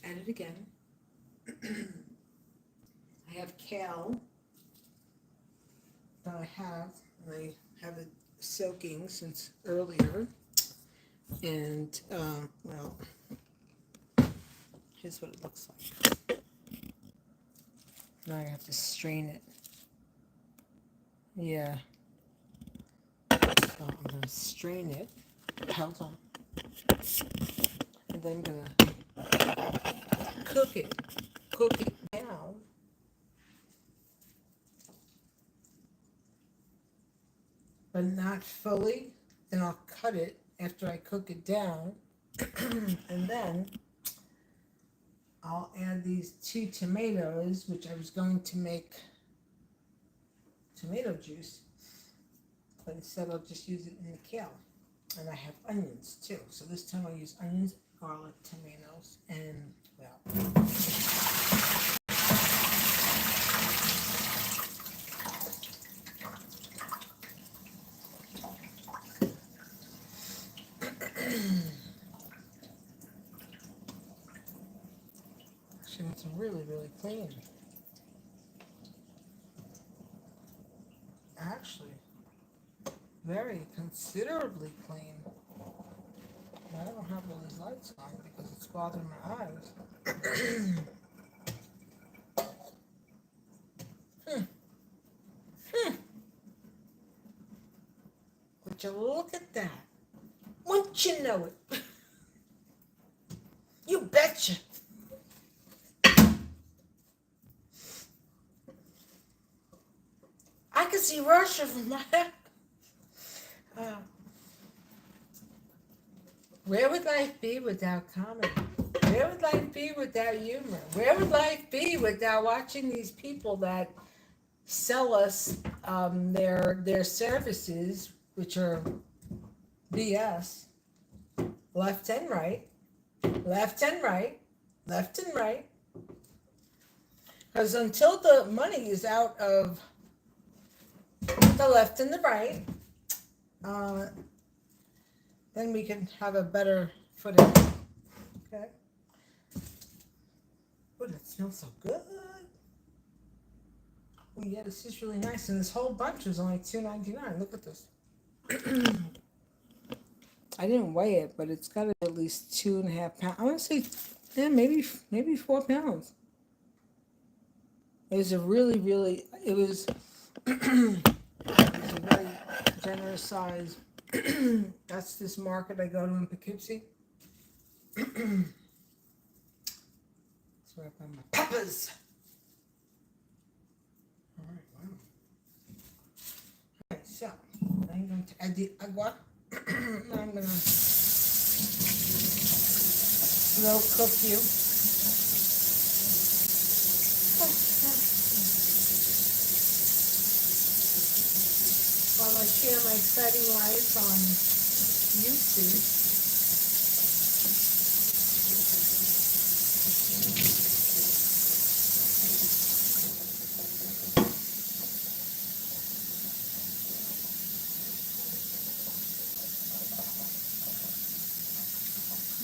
at it again. I have kale that I have it soaking since earlier. And, well, here's what it looks like. Now I have to strain it. Yeah. So I'm going to strain it. Hold on. And then I'm going to cook it. Cook it down. But not fully. Then I'll cut it after I cook it down. And then I'll add these 2 tomatoes, which I was going to make tomato juice. But instead I'll just use it in the kale. And I have onions too. So this time I'll use onions, garlic, tomatoes, and, well, actually it's really, really clean. Actually, very considerably clean. I don't have all these lights on because it's bothering my eyes. Would you look at that? Wouldn't you know it? You betcha. I can see Russia from my head. Where would life be without comedy? Where would life be without humor? Where would life be without watching these people that sell us their services, which are BS, left and right, left and right, left and right. Because until the money is out of the left and the right, then we can have a better footing. Okay. Oh, that smells so good. Oh yeah, this is really nice. And this whole bunch was only $2.99. Look at this. I didn't weigh it, but it's got at least 2.5 pounds. I want to say, yeah, maybe 4 pounds. It was a really, really, it was a very generous size. That's this market I go to in Poughkeepsie. That's where I find my peppers. All right, wow. All right, so I'm going to add the agua. I'm going to slow cook you. While I share my exciting life on YouTube.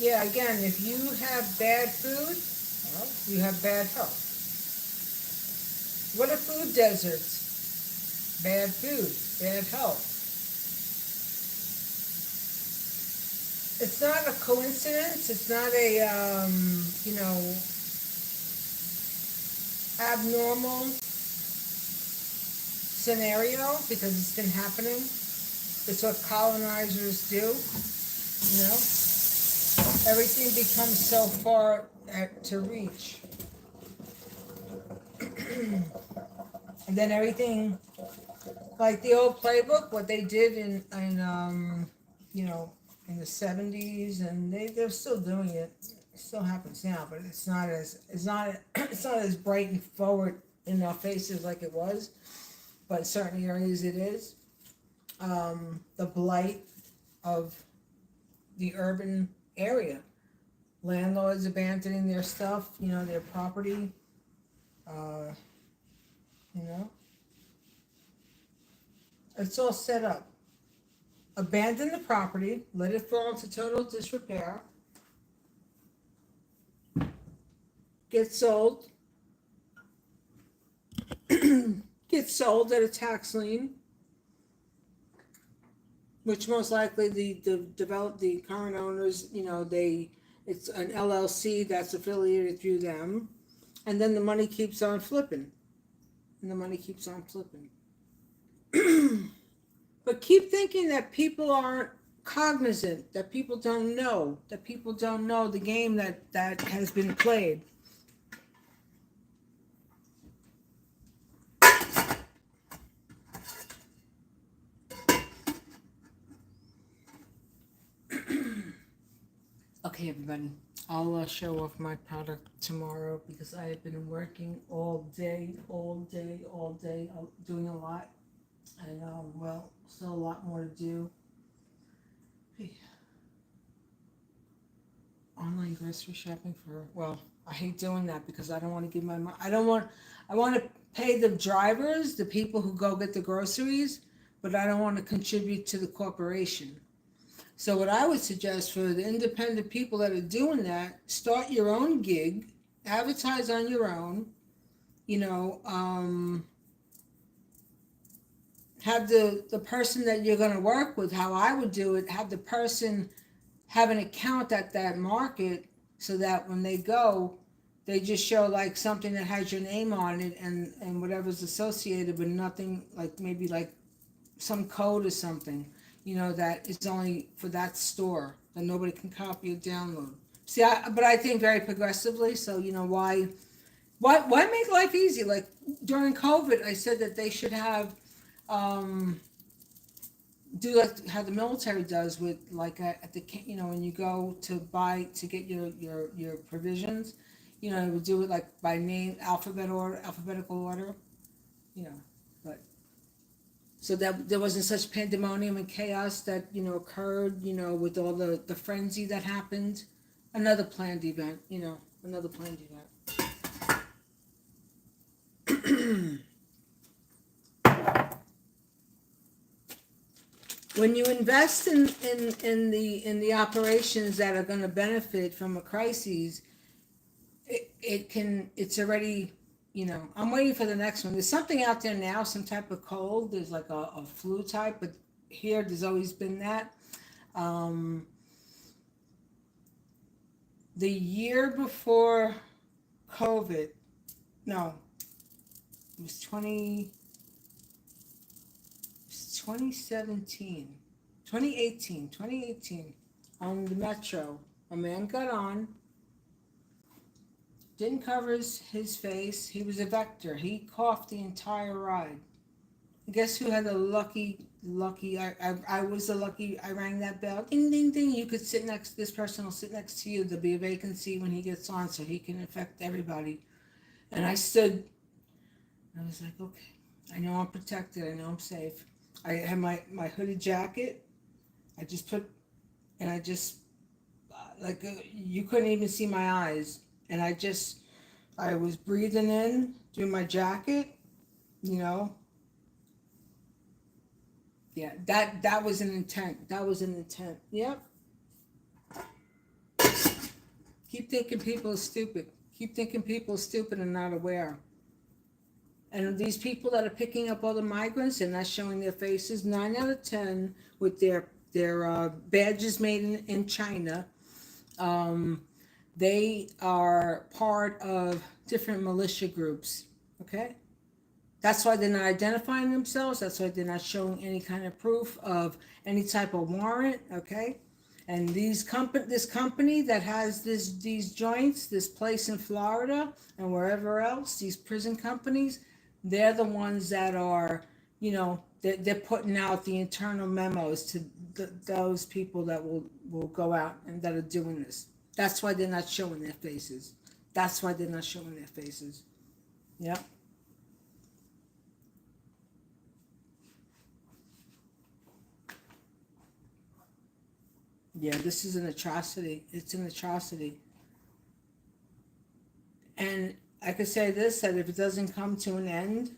Yeah, again, if you have bad food, well, you have bad health. What are food deserts? Bad food, bad health. It's not a coincidence. It's not a, abnormal scenario because it's been happening. It's what colonizers do, you know. Everything becomes so far to reach. And then everything, like the old playbook, what they did in the 70s, and they're still doing it. It still happens now, but it's not as bright and forward in our faces like it was. But in certain areas it is. The blight of the urban area. Landlords abandoning their stuff, their property. It's all set up. Abandon the property, let it fall into total disrepair, get sold, get sold at a tax lien, which most likely the current owners, it's an LLC that's affiliated through them, and then the money keeps on flipping, and the money keeps on flipping. But keep thinking that people aren't cognizant, that people don't know, the game that has been played. Okay, everybody. I'll show off my product tomorrow because I have been working all day, doing a lot. And, still a lot more to do. Online grocery shopping I hate doing that because I don't want to give I want to pay the drivers, the people who go get the groceries, but I don't want to contribute to the corporation. So what I would suggest for the independent people that are doing that, start your own gig, advertise on your own, have the person that you're going to work with, how I would do it, have the person have an account at that market so that when they go, they just show like something that has your name on it and whatever's associated, but nothing like maybe like some code or something, that is only for that store that nobody can copy or download. See, but I think very progressively. So why make life easy? Like during COVID, I said that they should have do like how the military does with like at the when you go to get your provisions, it would do it like by name, alphabetical order, but so that there wasn't such pandemonium and chaos that occurred, with all the frenzy that happened. Another planned event, another planned event. When you invest in the operations that are going to benefit from a crisis, it's already, I'm waiting for the next one. There's something out there now, some type of cold. There's like a flu type, but here there's always been that. The year before COVID, no, it was 2017, 2018, on the metro, a man got on, didn't cover his face. He was a vector. He coughed the entire ride. Guess who had the lucky, I was the lucky, I rang that bell, ding, ding, ding. You could this person will sit next to you. There'll be a vacancy when he gets on so he can infect everybody. And I stood, I was like, okay, I know I'm protected. I know I'm safe. I had my hooded jacket. I just you couldn't even see my eyes. And I was breathing in through my jacket, Yeah, that was an intent. Yep. Keep thinking people are stupid. And not aware. And these people that are picking up all the migrants and not showing their faces, 9 out of 10 with their badges made in China, they are part of different militia groups, okay? That's why they're not identifying themselves. That's why they're not showing any kind of proof of any type of warrant, okay? And this company that has these joints, this place in Florida and wherever else, these prison companies, they're the ones that are, they're putting out the internal memos to those people that will go out and that are doing this. That's why they're not showing their faces. Yep. Yeah, this is an atrocity. It's an atrocity. And I could say this, that if it doesn't come to an end,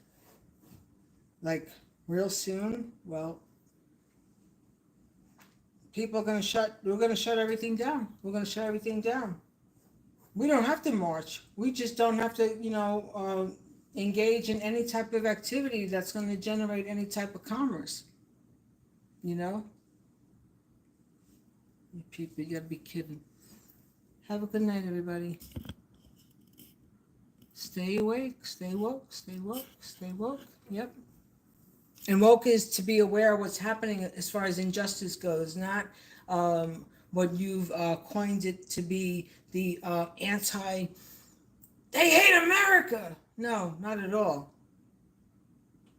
like real soon, well, we're going to shut everything down. We don't have to march. We just don't have to, engage in any type of activity that's going to generate any type of commerce. You know, you people, you gotta be kidding. Have a good night, everybody. Stay awake, stay woke, stay woke, stay woke. Yep. And woke is to be aware of what's happening as far as injustice goes, not what you've coined it to be the anti, they hate America. No, not at all.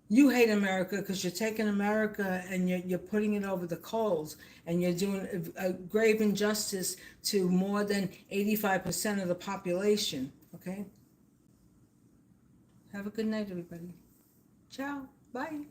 You hate America because you're taking America and you're putting it over the coals, and you're doing a grave injustice to more than 85% of the population. Okay? Have a good night, everybody. Ciao. Bye.